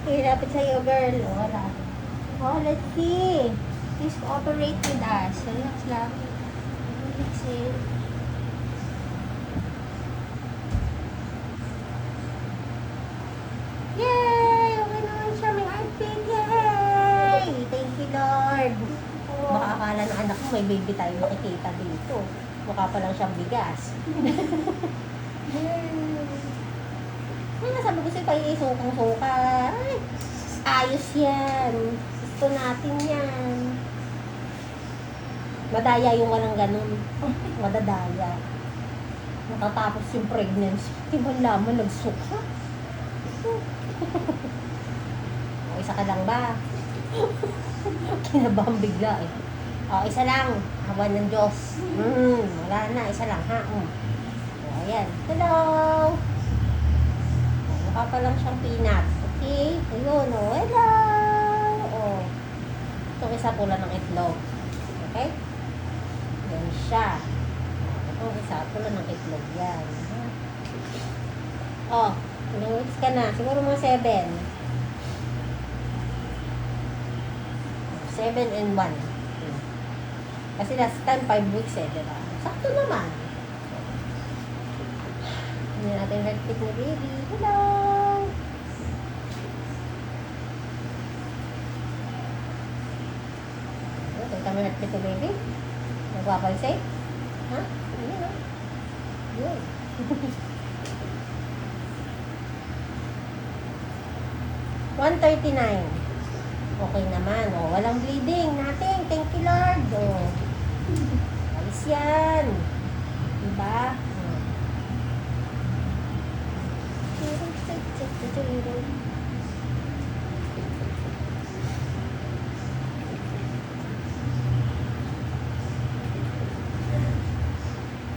Hirapit sa'yo, girl. Wala. Oh, let's see. Please cooperate with us. Relax lang. Relax eh. Yay! Okay naman siya. May heartbeat. Yay! Thank you, Lord. Baka akala ng anak mo may baby tayo makikita dito. Mukha pa lang siyang bigas. Sabi ko sa'yo, paisukang-suka. Ay, ayos yan. Gusto natin yan. Madaya yung walang ganun. Madadaya. Matatapos yung pregnancy. Di ba laman nagsuka? O, isa ka lang ba? Kinabahan bigla eh. O, isa lang. Hawan ng Diyos. Wala na. Isa lang ha. O, ayan. Hello! Mukha pa lang siyang peanut. Okay? Ayun, o. Hello! O. Itong isa pula ng itlog. Okay? Yan siya. Itong isa pula ng itlog. Yan. O. Ilang weeks ka na? Siguro mga 7. 7 and 1. Kasi last time 5 weeks eh, diba? Sakto naman. Hindi natin heartbeat ni baby. Hello! Ito kami heartbeat ni baby. Nagwakalsay? Ha? Hindi na. Yun. 139. Okay naman. O, walang bleeding. Nothing. Thank you, Lord. O. Alis yan. Diba?